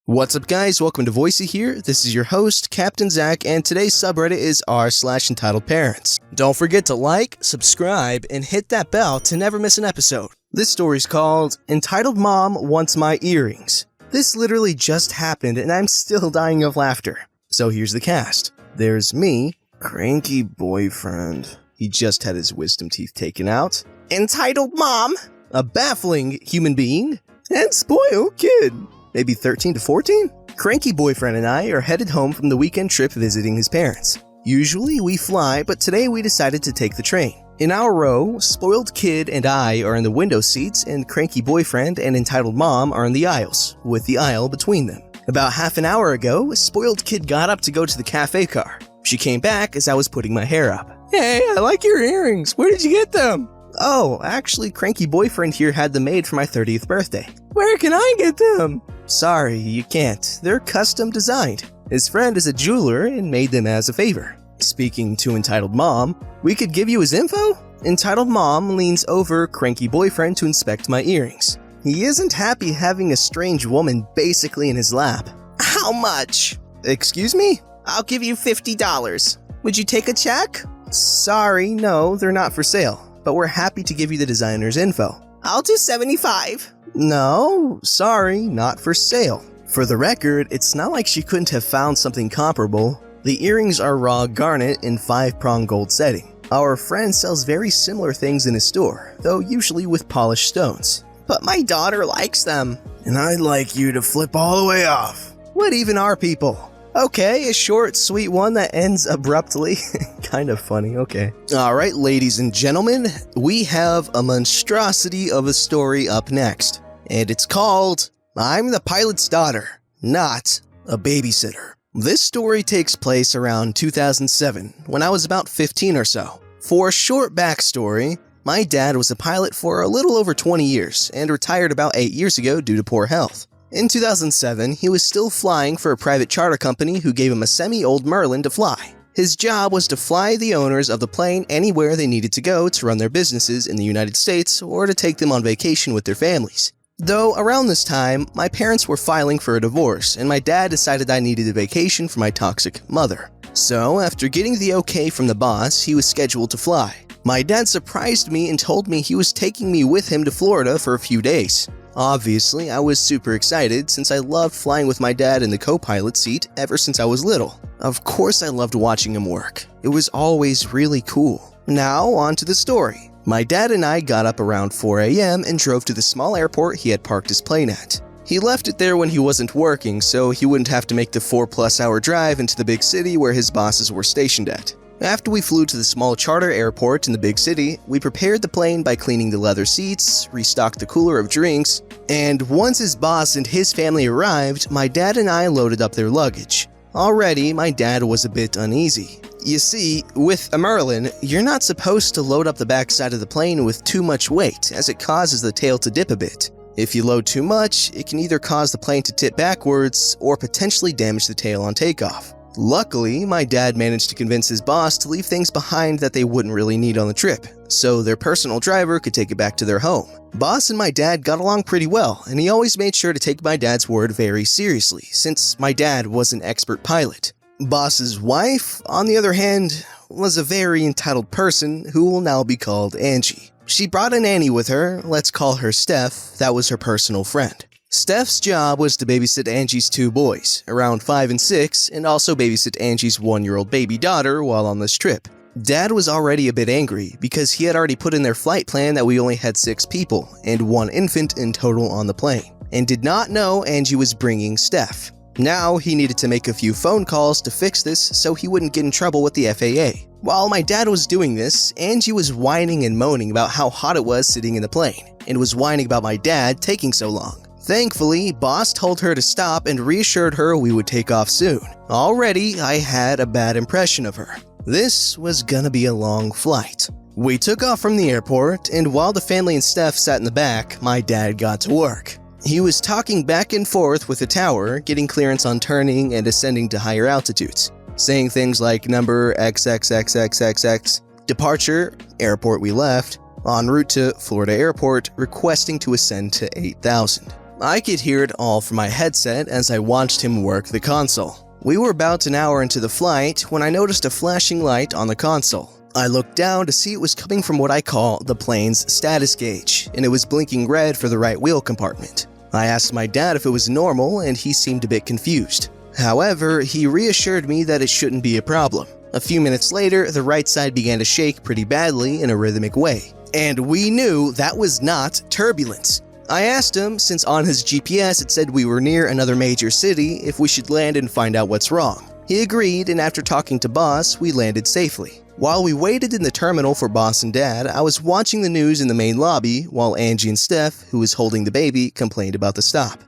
What's up guys, welcome to Voicey here. This is your host, Captain Zach, and today's subreddit is r/EntitledParents. Don't forget to like, subscribe, and hit that bell to never miss an episode. This story's called Entitled Mom Wants My Earrings. This literally just happened and I'm still dying of laughter. So here's the cast. There's me, cranky boyfriend. He just had his wisdom teeth taken out. Entitled Mom, a baffling human being, and spoiled kid. Maybe 13 to 14? Cranky boyfriend and I are headed home from the weekend trip visiting his parents. Usually we fly, but today we decided to take the train. In our row, spoiled kid and I are in the window seats and cranky boyfriend and entitled mom are in the aisles, with the aisle between them. About half an hour ago, spoiled kid got up to go to the cafe car. She came back as I was putting my hair up. Hey, I like your earrings. Where did you get them? Oh, actually, cranky boyfriend here had them made for my 30th birthday. Where can I get them? Sorry, you can't. They're custom designed. His friend is a jeweler and made them as a favor. Speaking to entitled mom, we could give you his info? Entitled mom leans over cranky boyfriend to inspect my earrings. He isn't happy having a strange woman basically in his lap. How much? Excuse me? I'll give you $50. Would you take a check? Sorry, no, they're not for sale. But we're happy to give you the designer's info. I'll do $75. No, sorry, not for sale. For the record, it's not like she couldn't have found something comparable. The earrings are raw garnet in 5-prong gold setting. Our friend sells very similar things in his store, though usually with polished stones. But my daughter likes them. And I'd like you to flip all the way off. What even are people? Okay, a short, sweet one that ends abruptly. Kind of funny, okay. Alright, ladies and gentlemen, we have a monstrosity of a story up next. And it's called, I'm the Pilot's Daughter, Not a Babysitter. This story takes place around 2007, when I was about 15 or so. For a short backstory, my dad was a pilot for a little over 20 years, and retired about 8 years ago due to poor health. In 2007, he was still flying for a private charter company who gave him a semi-old Merlin to fly. His job was to fly the owners of the plane anywhere they needed to go to run their businesses in the United States or to take them on vacation with their families. Though around this time, my parents were filing for a divorce and my dad decided I needed a vacation for my toxic mother. So after getting the okay from the boss, he was scheduled to fly. My dad surprised me and told me he was taking me with him to Florida for a few days. Obviously, I was super excited since I loved flying with my dad in the co-pilot seat ever since I was little. Of course I loved watching him work. It was always really cool. Now, on to the story. My dad and I got up around 4 a.m. and drove to the small airport he had parked his plane at. He left it there when he wasn't working, so he wouldn't have to make the 4+ hour drive into the big city where his bosses were stationed at. After we flew to the small charter airport in the big city, we prepared the plane by cleaning the leather seats, restocked the cooler of drinks, and once his boss and his family arrived, my dad and I loaded up their luggage. Already, my dad was a bit uneasy. You see, with a Merlin, you're not supposed to load up the backside of the plane with too much weight, as it causes the tail to dip a bit. If you load too much, it can either cause the plane to tip backwards or potentially damage the tail on takeoff. Luckily, my dad managed to convince his boss to leave things behind that they wouldn't really need on the trip, so their personal driver could take it back to their home. Boss and my dad got along pretty well, and he always made sure to take my dad's word very seriously, since my dad was an expert pilot. Boss's wife, on the other hand, was a very entitled person who will now be called Angie. She brought a nanny with her, let's call her Steph, that was her personal friend. Steph's job was to babysit Angie's 2 boys, around 5 and 6, and also babysit Angie's 1-year-old baby daughter while on this trip. Dad was already a bit angry because he had already put in their flight plan that we only had 6 people and 1 infant in total on the plane, and did not know Angie was bringing Steph. Now he needed to make a few phone calls to fix this so he wouldn't get in trouble with the FAA. While my dad was doing this, Angie was whining and moaning about how hot it was sitting in the plane, and was whining about my dad taking so long. Thankfully, boss told her to stop and reassured her we would take off soon. Already, I had a bad impression of her. This was gonna be a long flight. We took off from the airport, and while the family and Steph sat in the back, my dad got to work. He was talking back and forth with the tower, getting clearance on turning and ascending to higher altitudes, saying things like number XXXXXX, departure, airport we left, en route to Florida Airport, requesting to ascend to 8,000. I could hear it all from my headset as I watched him work the console. We were about an hour into the flight when I noticed a flashing light on the console. I looked down to see it was coming from what I call the plane's status gauge, and it was blinking red for the right wheel compartment. I asked my dad if it was normal, and he seemed a bit confused. However, he reassured me that it shouldn't be a problem. A few minutes later, the right side began to shake pretty badly in a rhythmic way. And we knew that was not turbulence. I asked him, since on his GPS it said we were near another major city, if we should land and find out what's wrong. He agreed, and after talking to Boss, we landed safely. While we waited in the terminal for Boss and Dad, I was watching the news in the main lobby while Angie and Steph, who was holding the baby, complained about the stop.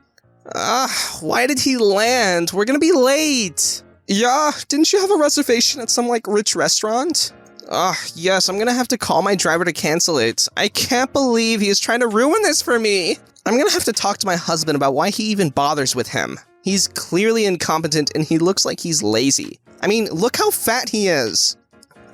Why did he land? We're gonna be late. Yeah, didn't you have a reservation at some, rich restaurant? Yes, I'm gonna have to call my driver to cancel it. I can't believe he is trying to ruin this for me. I'm gonna have to talk to my husband about why he even bothers with him. He's clearly incompetent and he looks like he's lazy. I mean, look how fat he is.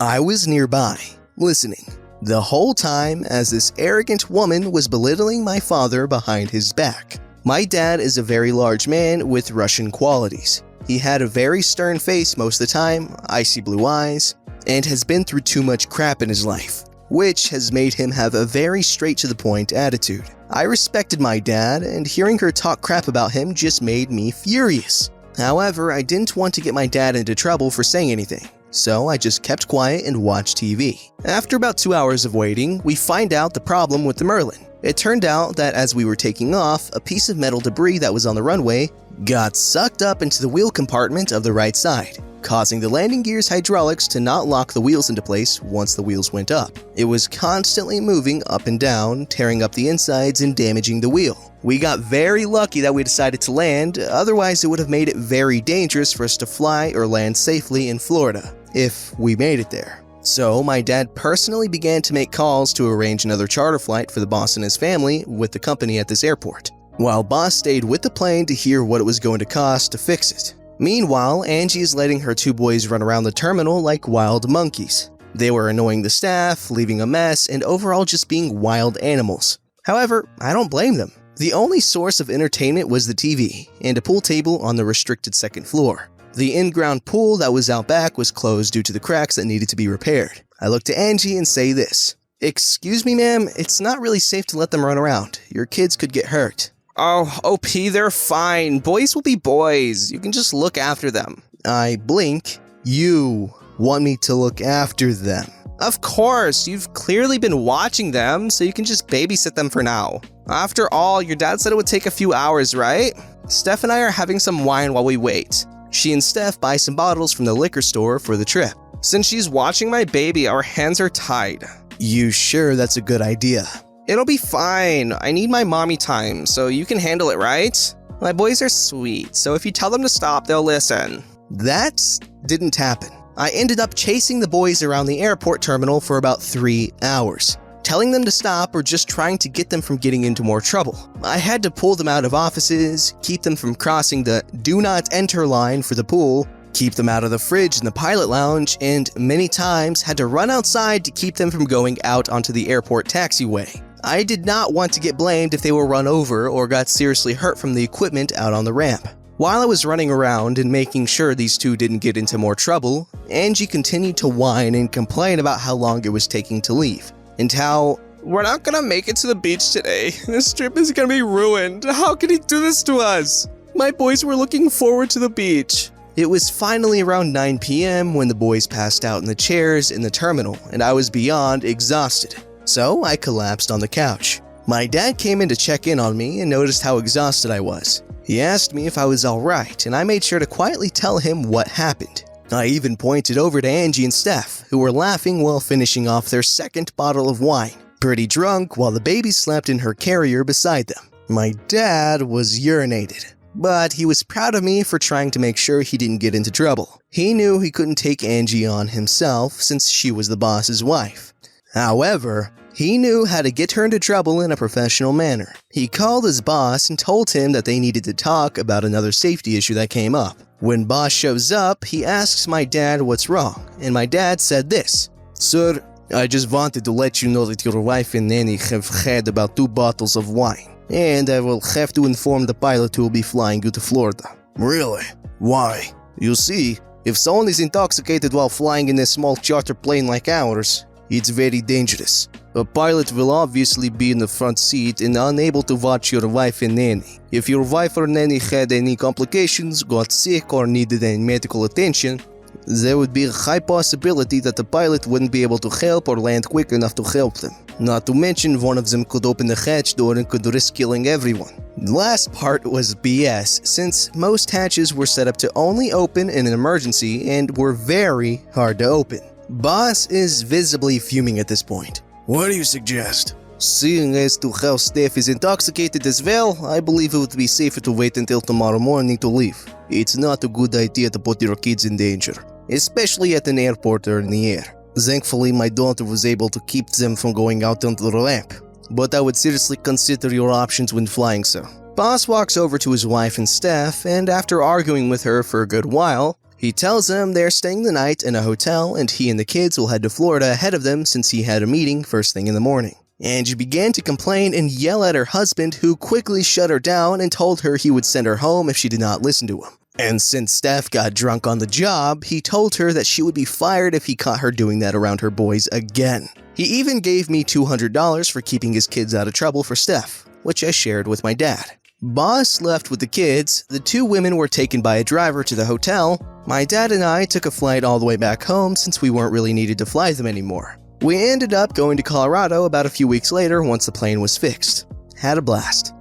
I was nearby, listening, the whole time as this arrogant woman was belittling my father behind his back. My dad is a very large man with Russian qualities. He had a very stern face most of the time, icy blue eyes, and has been through too much crap in his life, which has made him have a very straight-to-the-point attitude. I respected my dad, and hearing her talk crap about him just made me furious. However, I didn't want to get my dad into trouble for saying anything, so I just kept quiet and watched TV. After about 2 hours of waiting, we find out the problem with the Merlin. It turned out that as we were taking off, a piece of metal debris that was on the runway got sucked up into the wheel compartment of the right side, causing the landing gear's hydraulics to not lock the wheels into place once the wheels went up. It was constantly moving up and down, tearing up the insides and damaging the wheel. We got very lucky that we decided to land, otherwise it would have made it very dangerous for us to fly or land safely in Florida, if we made it there. So my dad personally began to make calls to arrange another charter flight for the boss and his family with the company at this airport, while Boss stayed with the plane to hear what it was going to cost to fix it. Meanwhile, Angie is letting her two boys run around the terminal like wild monkeys. They were annoying the staff, leaving a mess, and overall just being wild animals. However, I don't blame them. The only source of entertainment was the TV, and a pool table on the restricted second floor. The in-ground pool that was out back was closed due to the cracks that needed to be repaired. I look to Angie and say this. Excuse me, ma'am, it's not really safe to let them run around. Your kids could get hurt. Oh, OP, they're fine. Boys will be boys. You can just look after them. I blink. You want me to look after them? Of course, you've clearly been watching them, so you can just babysit them for now. After all, your dad said it would take a few hours, right? Steph and I are having some wine while we wait. She and Steph buy some bottles from the liquor store for the trip. Since she's watching my baby, our hands are tied. You sure that's a good idea? It'll be fine. I need my mommy time, so you can handle it, right? My boys are sweet, so if you tell them to stop, they'll listen. That didn't happen. I ended up chasing the boys around the airport terminal for about 3 hours, telling them to stop or just trying to get them from getting into more trouble. I had to pull them out of offices, keep them from crossing the do not enter line for the pool, keep them out of the fridge in the pilot lounge, and many times had to run outside to keep them from going out onto the airport taxiway. I did not want to get blamed if they were run over or got seriously hurt from the equipment out on the ramp. While I was running around and making sure these two didn't get into more trouble, Angie continued to whine and complain about how long it was taking to leave, and how, "We're not gonna make it to the beach today. This trip is gonna be ruined. How could he do this to us? My boys were looking forward to the beach." It was finally around 9 p.m. when the boys passed out in the chairs in the terminal, and I was beyond exhausted. So I collapsed on the couch. My dad came in to check in on me and noticed how exhausted I was. He asked me if I was alright, and I made sure to quietly tell him what happened. I even pointed over to Angie and Steph, who were laughing while finishing off their second bottle of wine, pretty drunk while the baby slept in her carrier beside them. My dad was urinated, but he was proud of me for trying to make sure he didn't get into trouble. He knew he couldn't take Angie on himself since she was the boss's wife. However, he knew how to get her into trouble in a professional manner. He called his boss and told him that they needed to talk about another safety issue that came up. When boss shows up, he asks my dad what's wrong, and my dad said this. "Sir, I just wanted to let you know that your wife and nanny have had about 2 bottles of wine. and I will have to inform the pilot who will be flying you to Florida. Really? Why? You see, if someone is intoxicated while flying in a small charter plane like ours, it's very dangerous. A pilot will obviously be in the front seat and unable to watch your wife and nanny. If your wife or nanny had any complications, got sick, or needed any medical attention, there would be a high possibility that the pilot wouldn't be able to help or land quick enough to help them. Not to mention, one of them could open the hatch door and could risk killing everyone. The last part was BS, since most hatches were set up to only open in an emergency and were very hard to open. Boss is visibly fuming at this point. What do you suggest? Seeing as to how staff is intoxicated as well, I believe it would be safer to wait until tomorrow morning to leave. It's not a good idea to put your kids in danger, especially at an airport or in the air. Thankfully, my daughter was able to keep them from going out onto the ramp, but I would seriously consider your options when flying, sir. Boss walks over to his wife and staff, and after arguing with her for a good while, he tells them they're staying the night in a hotel and he and the kids will head to Florida ahead of them since he had a meeting first thing in the morning. Angie began to complain and yell at her husband, who quickly shut her down and told her he would send her home if she did not listen to him. And since Steph got drunk on the job, he told her that she would be fired if he caught her doing that around her boys again. He even gave me $200 for keeping his kids out of trouble for Steph, which I shared with my dad. Boss left with the kids, the two women were taken by a driver to the hotel, my dad and I took a flight all the way back home since we weren't really needed to fly them anymore. We ended up going to Colorado about a few weeks later once the plane was fixed. Had a blast.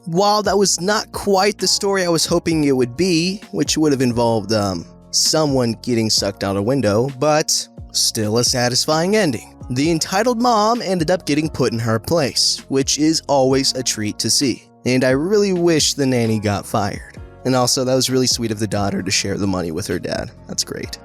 While that was not quite the story I was hoping it would be, which would have involved, someone getting sucked out a window, but still a satisfying ending. The entitled mom ended up getting put in her place, which is always a treat to see. And I really wish the nanny got fired. And also, that was really sweet of the daughter to share the money with her dad. That's great.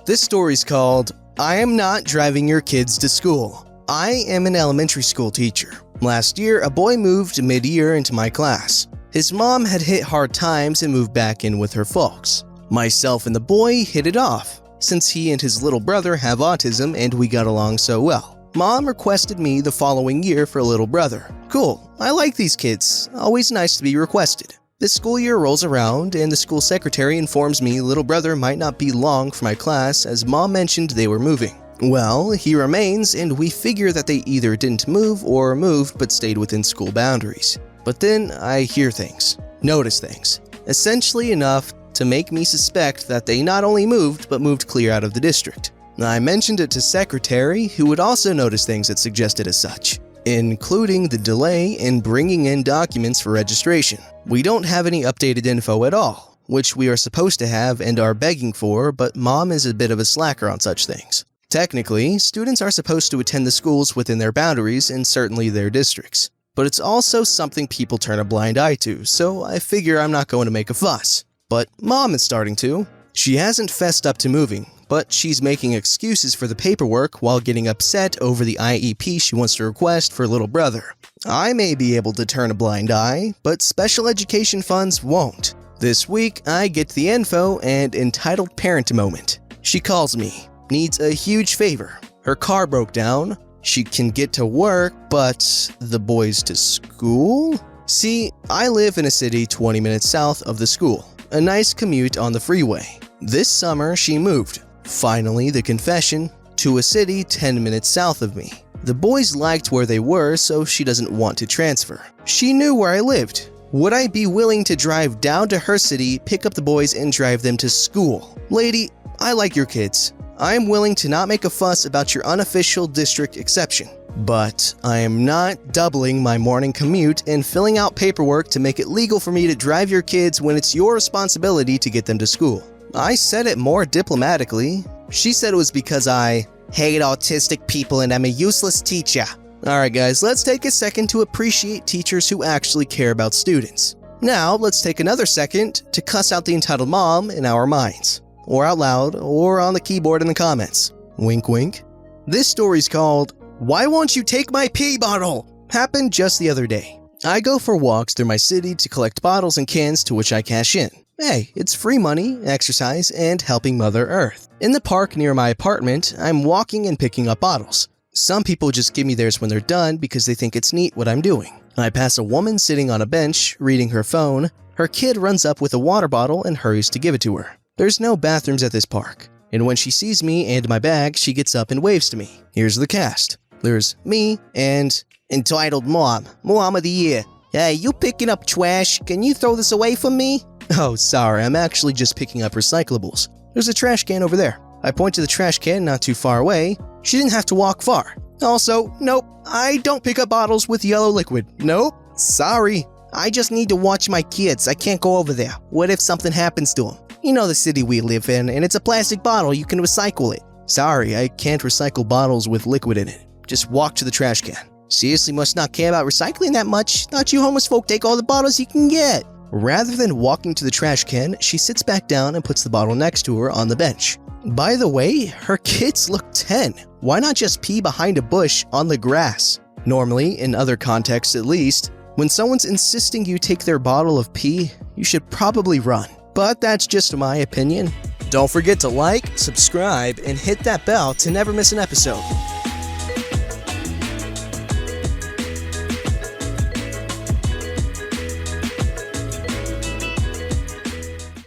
This story's called, I Am Not Driving Your Kids to School. I am an elementary school teacher. Last year, a boy moved mid-year into my class. His mom had hit hard times and moved back in with her folks. Myself and the boy hit it off, since he and his little brother have autism and we got along so well. Mom requested me the following year for a little brother. Cool, I like these kids. Always nice to be requested. The school year rolls around and the school secretary informs me little brother might not be long for my class as mom mentioned they were moving. Well, he remains and we figure that they either didn't move or moved but stayed within school boundaries. But then I hear things, notice things, essentially enough to make me suspect that they not only moved but moved clear out of the district. I mentioned it to secretary, who would also notice things that suggested as such, including the delay in bringing in documents for registration. We don't have any updated info at all, which we are supposed to have and are begging for, but mom is a bit of a slacker on such things. Technically, students are supposed to attend the schools within their boundaries and certainly their districts. But it's also something people turn a blind eye to, so I figure I'm not going to make a fuss. But mom is starting to. She hasn't fessed up to moving, but she's making excuses for the paperwork while getting upset over the IEP she wants to request for little brother. I may be able to turn a blind eye, but special education funds won't. This week, I get the info and entitled parent moment. She calls me. Needs a huge favor. Her car broke down. She can get to work, but the boys to school? See, I live in a city 20 minutes south of the school. A nice commute on the freeway. This summer, she moved, finally the confession, to a city 10 minutes south of me. The boys liked where they were, so she doesn't want to transfer. She knew where I lived. Would I be willing to drive down to her city, pick up the boys, and drive them to school? Lady, I like your kids. I am willing to not make a fuss about your unofficial district exception. But I am not doubling my morning commute and filling out paperwork to make it legal for me to drive your kids when it's your responsibility to get them to school. I said it more diplomatically. She said it was because I hate autistic people and I'm a useless teacher. Alright guys, let's take a second to appreciate teachers who actually care about students. Now, let's take another second to cuss out the entitled mom in our minds. Or out loud, or on the keyboard in the comments. Wink wink. This story's called, Why Won't You Take My Pee Bottle? Happened just the other day. I go for walks through my city to collect bottles and cans to which I cash in. Hey, it's free money, exercise, and helping Mother Earth. In the park near my apartment, I'm walking and picking up bottles. Some people just give me theirs when they're done because they think it's neat what I'm doing. I pass a woman sitting on a bench, reading her phone. Her kid runs up with a water bottle and hurries to give it to her. There's no bathrooms at this park, and when she sees me and my bag, she gets up and waves to me. Here's the cast. There's me and Entitled Mom of the Year. Hey, you picking up trash? Can you throw this away from me? Oh, sorry, I'm actually just picking up recyclables. There's a trash can over there. I point to the trash can not too far away. She didn't have to walk far. Also, nope, I don't pick up bottles with yellow liquid. Nope, sorry. I just need to watch my kids. I can't go over there. What if something happens to them? You know the city we live in, and it's a plastic bottle. You can recycle it. Sorry, I can't recycle bottles with liquid in it. Just walk to the trash can. Seriously must not care about recycling that much. Thought you homeless folk take all the bottles you can get. Rather than walking to the trash can, she sits back down and puts the bottle next to her on the bench. By the way, her kids look 10. Why not just pee behind a bush on the grass? Normally, in other contexts at least, when someone's insisting you take their bottle of pee, you should probably run. But that's just my opinion. Don't forget to like, subscribe, and hit that bell to never miss an episode.